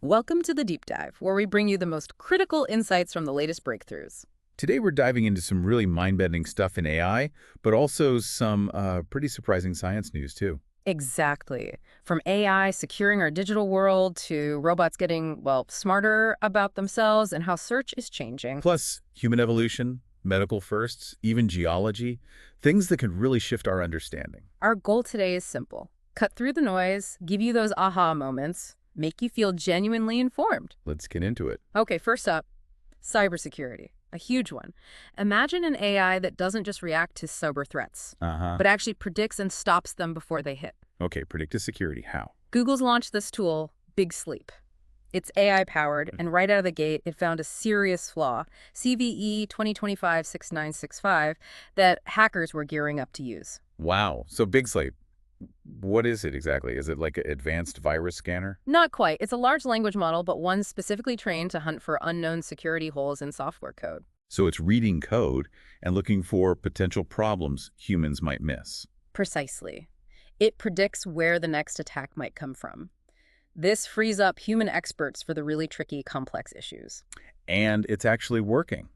Welcome to the Deep Dive, where we bring you the most critical insights from the latest breakthroughs. Today we're diving into some really mind-bending stuff in AI, but also some pretty surprising science news too. Exactly. From AI securing our digital world to robots getting, well, smarter about themselves and how search is changing. Plus, human evolution, medical firsts, even geology, things that could really shift our understanding. Our goal today is simple. Cut through the noise, give you those aha moments, make you feel genuinely informed. Let's get into it. Okay, first up, cybersecurity. A huge one. Imagine an AI that doesn't just react to cyber threats, but actually predicts and stops them before they hit. Okay, predictive security, how? Google's launched this tool, Big Sleep. It's AI-powered, and right out of the gate, it found a serious flaw, CVE 2025-6965, that hackers were gearing up to use. Wow, so Big Sleep, what is it exactly? Is it like an advanced virus scanner? Not quite. It's a large language model, but one specifically trained to hunt for unknown security holes in software code. So it's reading code and looking for potential problems humans might miss. Precisely. It predicts where the next attack might come from. This frees up human experts for the really tricky, complex issues. And it's actually working,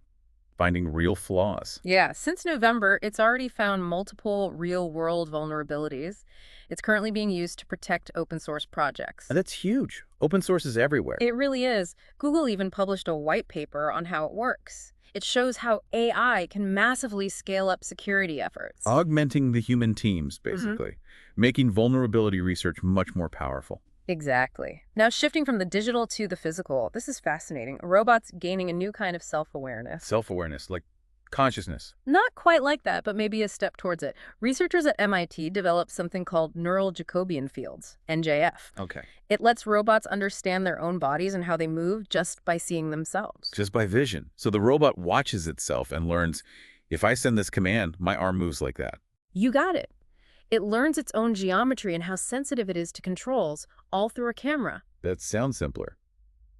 finding real flaws. Yeah, since November, it's already found multiple real-world vulnerabilities. It's currently being used to protect open-source projects. And that's huge. Open source is everywhere. It really is. Google even published a white paper on how it works. It shows how AI can massively scale up security efforts. Augmenting the human teams, basically, making vulnerability research much more powerful. Exactly. Now, shifting from the digital to the physical, this is fascinating. Robots gaining a new kind of self-awareness. Self-awareness, like consciousness. Not quite like that, but maybe a step towards it. Researchers at MIT developed something called neural Jacobian Fields, NJF. Okay. It lets robots understand their own bodies and how they move just by seeing themselves. Just by vision. So the robot watches itself and learns, if I send this command, my arm moves like that. You got it. It learns its own geometry and how sensitive it is to controls, all through a camera. That sounds simpler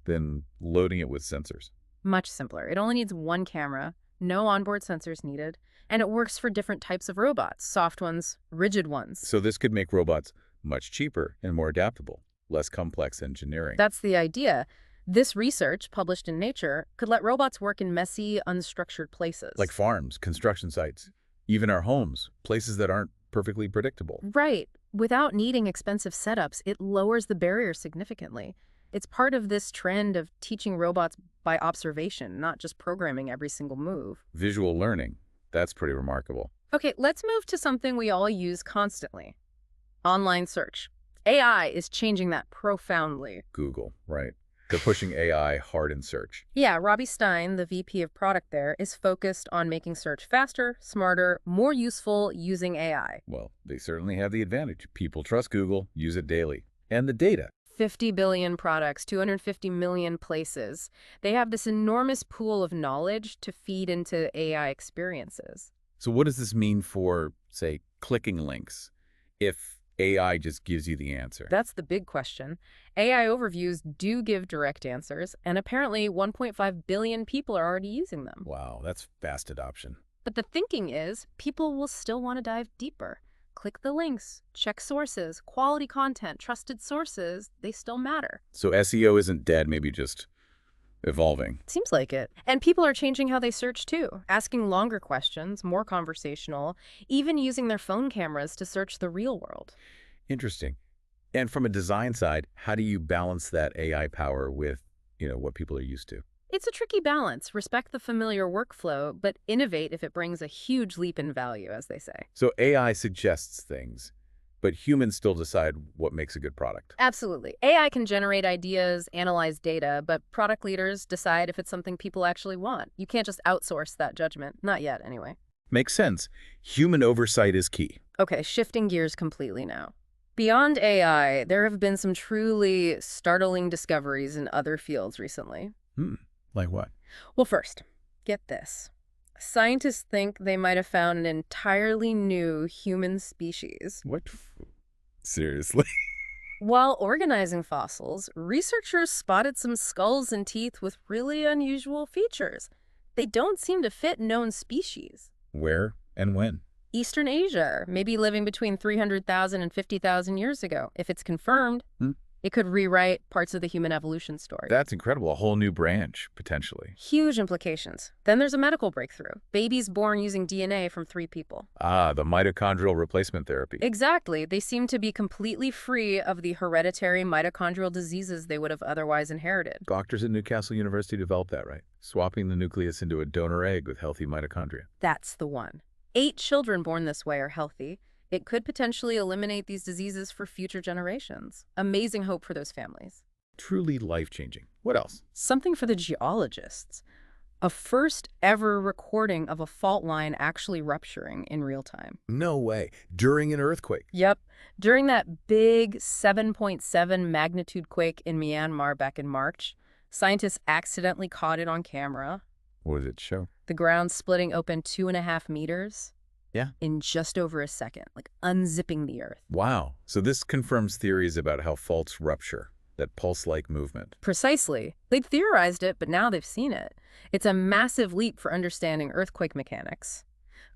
than loading it with sensors. Much simpler. It only needs one camera, no onboard sensors needed, and it works for different types of robots, soft ones, rigid ones. So this could make robots much cheaper and more adaptable, less complex engineering. That's the idea. This research, published in Nature, could let robots work in messy, unstructured places. Like farms, construction sites, even our homes, places that aren't perfectly predictable. Right. Without needing expensive setups, it lowers the barrier significantly. It's part of this trend of teaching robots by observation, not just programming every single move. Visual learning, that's pretty remarkable. Okay, let's move to something we all use constantly. Online search. AI is changing that profoundly. Google, right? They're pushing AI hard in search. Yeah, Robbie Stein, the VP of product there, is focused on making search faster, smarter, more useful using AI. Well, they certainly have the advantage. People trust Google, use it daily. And the data. 50 billion products, 250 million places. They have this enormous pool of knowledge to feed into AI experiences. So what does this mean for, say, clicking links, if AI just gives you the answer? That's the big question. AI overviews do give direct answers, and apparently 1.5 billion people are already using them. Wow, that's fast adoption. But the thinking is people will still want to dive deeper. Click the links, check sources, quality content, trusted sources, they still matter. So SEO isn't dead, maybe just evolving. Seems like it. And people are changing how they search too, asking longer questions, more conversational, even using their phone cameras to search the real world. Interesting. And from a design side, how do you balance that AI power with, what people are used to? It's a tricky balance. Respect the familiar workflow, but innovate if it brings a huge leap in value, as they say. So AI suggests things, but humans still decide what makes a good product. Absolutely. AI can generate ideas, analyze data, but product leaders decide if it's something people actually want. You can't just outsource that judgment. Not yet, anyway. Makes sense. Human oversight is key. Okay, shifting gears completely now. Beyond AI, there have been some truly startling discoveries in other fields recently. Like what? Well, first, get this. Scientists think they might have found an entirely new human species. What? Seriously? While organizing fossils, researchers spotted some skulls and teeth with really unusual features. They don't seem to fit known species. Where and when? Eastern Asia, maybe living between 300,000 and 50,000 years ago. If it's confirmed, It could rewrite parts of the human evolution story. That's incredible. A whole new branch, potentially. Huge implications. Then there's a medical breakthrough. Babies born using DNA from 3 people. Ah, the mitochondrial replacement therapy. Exactly. They seem to be completely free of the hereditary mitochondrial diseases they would have otherwise inherited. Doctors at Newcastle University developed that, right? Swapping the nucleus into a donor egg with healthy mitochondria. That's the one. 8 children born this way are healthy. It could potentially eliminate these diseases for future generations. Amazing hope for those families. Truly life-changing. What else? Something for the geologists. A first ever recording of a fault line actually rupturing in real time. No way. During an earthquake. Yep. During that big 7.7 magnitude quake in Myanmar back in March, scientists accidentally caught it on camera. What did it show? The ground splitting open 2.5 meters. Yeah. In just over a second, like unzipping the earth. Wow. So this confirms theories about how faults rupture, that pulse-like movement. Precisely. They'd theorized it, but now they've seen it. It's a massive leap for understanding earthquake mechanics.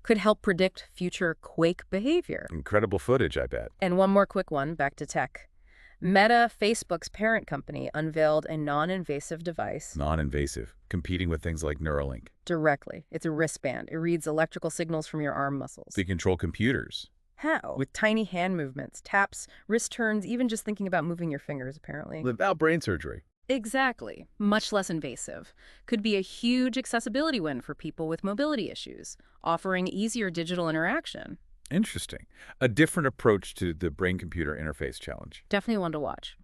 Could help predict future quake behavior. Incredible footage, I bet. And one more quick one, back to tech. Meta, Facebook's parent company, unveiled a non-invasive device. Non-invasive, competing with things like Neuralink. Directly. It's a wristband. It reads electrical signals from your arm muscles. They control computers. How? With tiny hand movements, taps, wrist turns, even just thinking about moving your fingers, apparently. Without brain surgery. Exactly. Much less invasive. Could be a huge accessibility win for people with mobility issues, offering easier digital interaction. Interesting. A different approach to the brain-computer interface challenge. Definitely one to watch.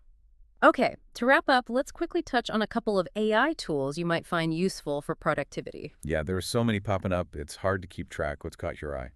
Okay, to wrap up, let's quickly touch on a couple of AI tools you might find useful for productivity. Yeah, there are so many popping up, it's hard to keep track. What's caught your eye?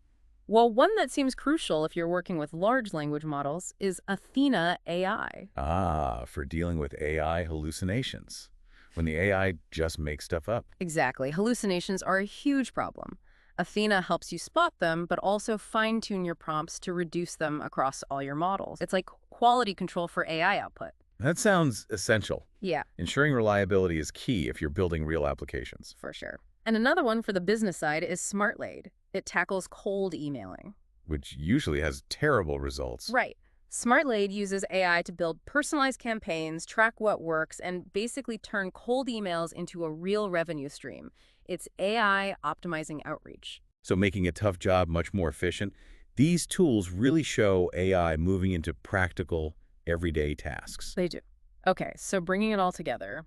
Well, one that seems crucial if you're working with large language models is Athina AI. Ah, for dealing with AI hallucinations. When the AI just makes stuff up. Exactly. Hallucinations are a huge problem. Athena helps you spot them, but also fine-tune your prompts to reduce them across all your models. It's like quality control for AI output. That sounds essential. Yeah, Ensuring reliability is key if you're building real applications. for sure. And another one for the business side is Smartlead. It tackles cold emailing. Which usually has terrible results. Right. Smartlead uses AI to build personalized campaigns, track what works, and basically turn cold emails into a real revenue stream. It's AI optimizing outreach. So making a tough job much more efficient. These tools really show AI moving into practical, everyday tasks. They do. Okay, so bringing it all together,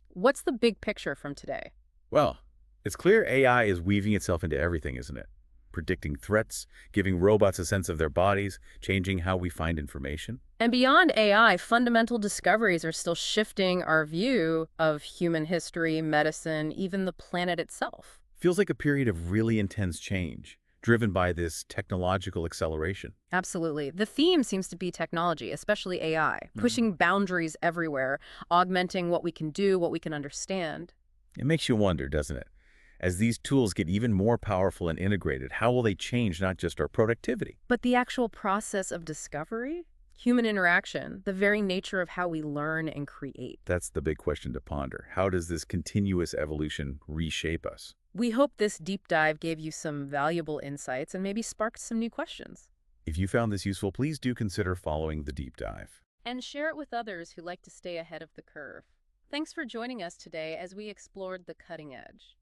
what's the big picture from today? Well, it's clear AI is weaving itself into everything, isn't it? Predicting threats, giving robots a sense of their bodies, changing how we find information. And beyond AI, fundamental discoveries are still shifting our view of human history, medicine, even the planet itself. Feels like a period of really intense change, driven by this technological acceleration. Absolutely. The theme seems to be technology, especially AI, pushing boundaries everywhere, augmenting what we can do, what we can understand. It makes you wonder, doesn't it? As these tools get even more powerful and integrated, how will they change not just our productivity? But the actual process of discovery, human interaction, the very nature of how we learn and create. That's the big question to ponder. How does this continuous evolution reshape us? We hope this deep dive gave you some valuable insights and maybe sparked some new questions. If you found this useful, please do consider following the deep dive. And share it with others who like to stay ahead of the curve. Thanks for joining us today as we explored the cutting edge.